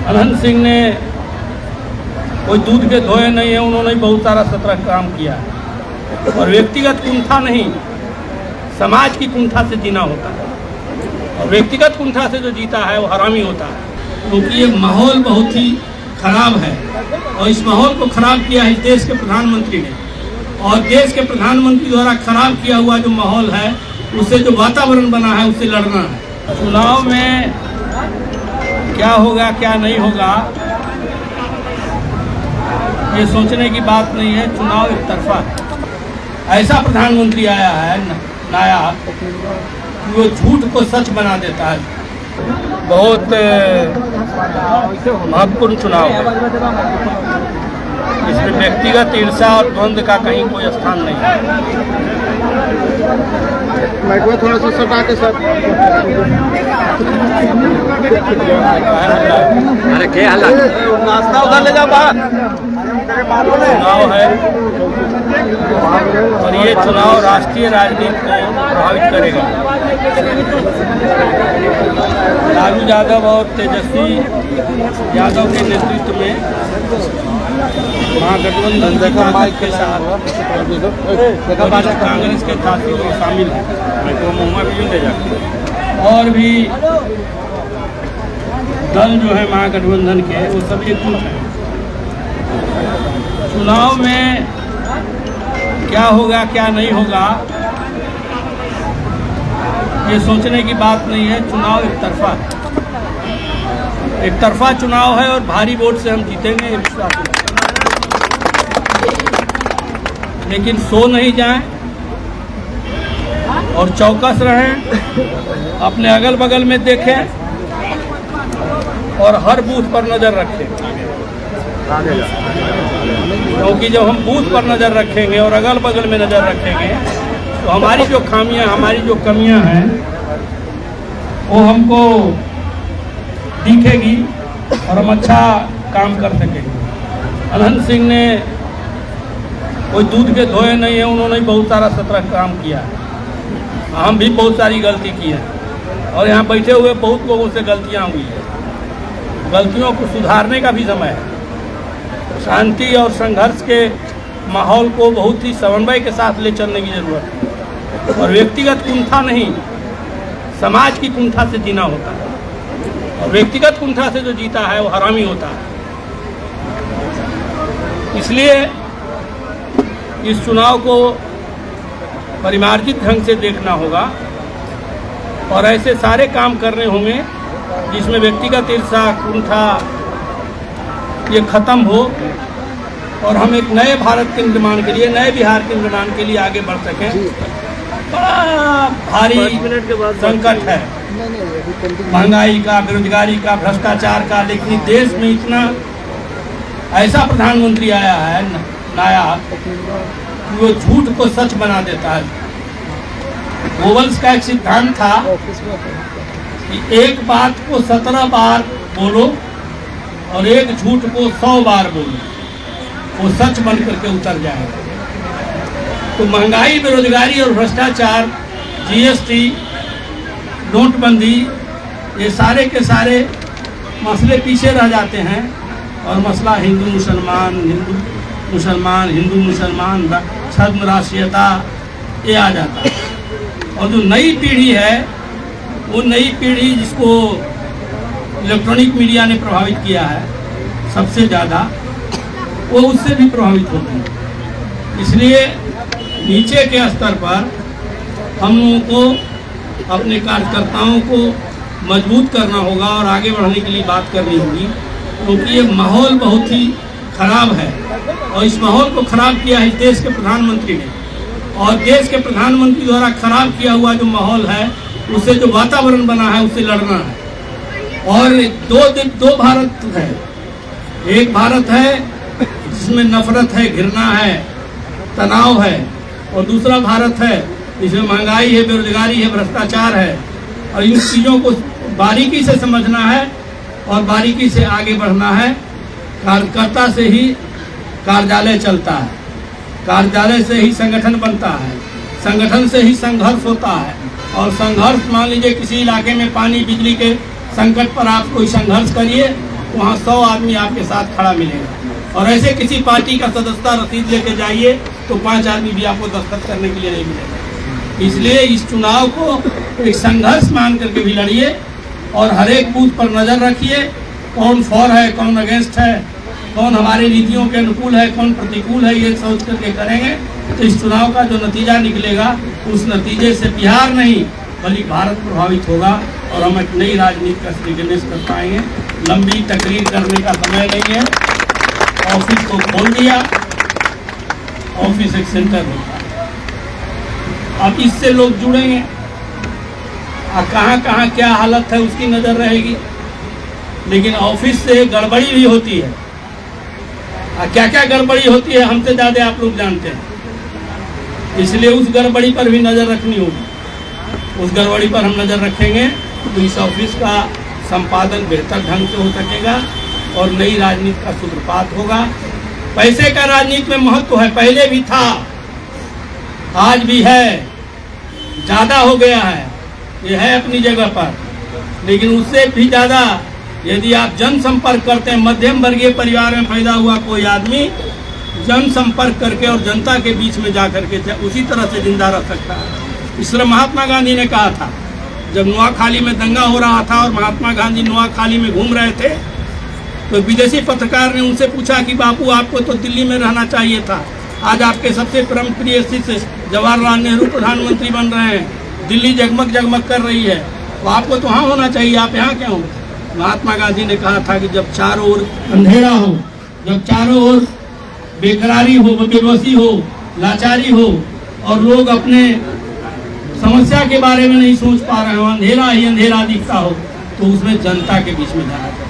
अनंत सिंह ने कोई दूध के धोए नहीं है, उन्होंने बहुत सारा 17 काम किया है। और व्यक्तिगत कुंठा नहीं, समाज की कुंठा से जीना होता है, और व्यक्तिगत कुंठा से जो जीता है वो हरामी होता है। क्योंकि ये माहौल बहुत ही खराब है, और इस माहौल को खराब किया है देश के प्रधानमंत्री ने, और देश के प्रधानमंत्री द्वारा खराब किया हुआ जो माहौल है, उससे जो वातावरण बना है, उससे लड़ना है। चुनाव में क्या होगा क्या नहीं होगा ये सोचने की बात नहीं है। चुनाव एक तरफा है। ऐसा प्रधानमंत्री आया है नया, वो झूठ को सच बना देता है। बहुत महत्वपूर्ण चुनाव है, इसमें व्यक्तिगत ईर्ष्या और द्वंद्व का कहीं कोई स्थान नहीं है। थोड़ा सा सटा के सर। अरे क्या हाल नाश्ता उधर ले जाओ बाहर। चुनाव है, और ये चुनाव राष्ट्रीय राजनीति को प्रभावित करेगा। लालू यादव और तेजस्वी यादव के नेतृत्व में महागठबंधन के साथ कांग्रेस के साथी लोग शामिल हैं, तो मुहम्मा भी ले जाते हैं। और भी दल जो है महागठबंधन के, वो सब एकजुट हैं। चुनाव में क्या होगा क्या नहीं होगा ये सोचने की बात नहीं है। चुनाव एक तरफा है, एक तरफा चुनाव है, और भारी वोट से हम जीतेंगे, ये विश्वास है। लेकिन सो नहीं जाएं और चौकस रहें, अपने अगल बगल में देखें और हर बूथ पर नज़र रखें। क्योंकि जब हम बूथ पर नज़र रखेंगे और अगल बगल में नज़र रखेंगे, तो हमारी जो खामियां, हमारी जो कमियां हैं, वो हमको दिखेगी और हम अच्छा काम कर सकेंगे। अनंत सिंह ने कोई दूध के धोए नहीं है, उन्होंने बहुत सारा 17 काम किया है। हम भी बहुत सारी गलती की है, और यहाँ बैठे हुए बहुत लोगों से गलतियाँ हुई है। गलतियों को सुधारने का भी समय है। शांति और संघर्ष के माहौल को बहुत ही समन्वय के साथ ले चलने की जरूरत है, और व्यक्तिगत कुंठा नहीं, समाज की कुंठा से जीना होता है, और व्यक्तिगत कुंठा से जो जीता है वो हरामी होता है। इसलिए इस चुनाव को परिमार्जित ढंग से देखना होगा, और ऐसे सारे काम करने होंगे जिसमें व्यक्तिगत ईर्ष्या, कुंठा ये खत्म हो, और हम एक नए भारत के निर्माण के लिए, नए बिहार के निर्माण के लिए आगे बढ़ सकें। बड़ा भारी संकट है, महंगाई का, बेरोजगारी का, भ्रष्टाचार का, लेकिन देश में इतना ऐसा प्रधानमंत्री आया है नया, वो झूठ को सच बना देता है। गोवल्स का एक सिद्धांत था कि एक बात को 17 बार बोलो और एक झूठ को 100 बार बोलो, वो सच बन करके उतर जाएगा। तो महंगाई, बेरोजगारी और भ्रष्टाचार, जीएसटी, नोटबंदी, ये सारे के सारे मसले पीछे रह जाते हैं, और मसला हिंदू मुसलमान, हिंदू मुसलमान, छद्म राष्ट्रीयता, ये आ जाता है। और जो नई पीढ़ी है, वो नई पीढ़ी जिसको इलेक्ट्रॉनिक मीडिया ने प्रभावित किया है सबसे ज़्यादा, वो उससे भी प्रभावित होते हैं। इसलिए नीचे के स्तर पर हम लोगों को अपने कार्यकर्ताओं को मजबूत करना होगा और आगे बढ़ने के लिए बात करनी होगी, क्योंकि ये माहौल बहुत ही खराब है, और इस माहौल को खराब किया है देश के प्रधानमंत्री ने, और देश के प्रधानमंत्री द्वारा खराब किया हुआ जो माहौल है, उससे जो वातावरण बना है, उससे लड़ना है। और दो भारत है। एक भारत है जिसमें नफरत है, घृणा है, तनाव है, और दूसरा भारत है जिसमें महंगाई है, बेरोजगारी है, भ्रष्टाचार है। और इन चीज़ों को बारीकी से समझना है और बारीकी से आगे बढ़ना है। कार्यकर्ता से ही कार्यालय चलता है, कार्यालय से ही संगठन बनता है, संगठन से ही संघर्ष होता है। और संघर्ष, मान लीजिए किसी इलाके में पानी बिजली के संकट पर आप कोई संघर्ष करिए, वहाँ 100 आदमी आपके साथ खड़ा मिलेगा। और ऐसे किसी पार्टी का सदस्यता रसीद लेके जाइए तो 5 आदमी भी आपको दस्तखत करने के लिए नहीं मिलेगा। इसलिए इस चुनाव को एक संघर्ष मान करके भी लड़िए और हर एक बूथ पर नज़र रखिए, कौन फॉर है, कौन अगेंस्ट है, कौन हमारे नीतियों के अनुकूल है, कौन प्रतिकूल है, ये सोच करके करेंगे तो इस चुनाव का जो नतीजा निकलेगा उस नतीजे से बिहार नहीं बल्कि भारत प्रभावित होगा और हम एक नई राजनीति का श्रीगणेश कर पाएंगे। लंबी तकरीर करने का समय नहीं है। ऑफिस को खोल दिया, ऑफिस एक सेंटर होता है, अब इससे लोग जुड़ेंगे। कहाँ कहाँ क्या हालत है उसकी नज़र रहेगी, लेकिन ऑफिस से गड़बड़ी भी होती है। क्या क्या गड़बड़ी होती है हमसे ज़्यादा आप लोग जानते हैं, इसलिए उस गड़बड़ी पर भी नज़र रखनी होगी। उस गड़बड़ी पर हम नज़र रखेंगे तो इस ऑफिस का संपादन बेहतर ढंग से हो सकेगा और नई राजनीति का सूत्रपात होगा। पैसे का राजनीति में महत्व है, पहले भी था, आज भी है, ज़्यादा हो गया है, ये है अपनी जगह पर, लेकिन उससे भी ज़्यादा यदि आप जनसंपर्क करते हैं, मध्यम वर्गीय परिवार में पैदा हुआ कोई आदमी जनसंपर्क करके और जनता के बीच में जा करके उसी तरह से जिंदा रह सकता है। इसलिए महात्मा गांधी ने कहा था, जब नोआखाली में दंगा हो रहा था और महात्मा गांधी नोआखाली में घूम रहे थे तो विदेशी पत्रकार ने उनसे पूछा कि बापू आपको तो दिल्ली में रहना चाहिए था, आज आपके सबसे परम प्रिय शिष्य जवाहरलाल नेहरू प्रधानमंत्री बन रहे हैं, दिल्ली जगमग जगमग कर रही है, तो आपको तो वहाँ होना चाहिए, आप यहाँ क्यों हो? महात्मा गांधी ने कहा था कि जब चारों ओर अंधेरा हो, जब चारों ओर बेकरारी हो, बेबसी हो, लाचारी हो और लोग अपने समस्या के बारे में नहीं सोच पा रहे हो, अंधेरा ही अंधेरा दिखता हो, तो उसमें जनता के बीच में जाना चाहिए।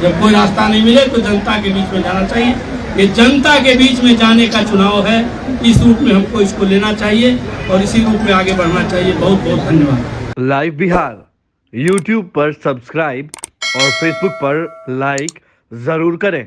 जब कोई रास्ता नहीं मिले तो जनता के बीच में जाना चाहिए। ये जनता के बीच में जाने का चुनाव है, इस रूप में हमको इसको लेना चाहिए और इसी रूप में आगे बढ़ना चाहिए। बहुत बहुत धन्यवाद। लाइव बिहार YouTube पर सब्सक्राइब और Facebook पर लाइक जरूर करें।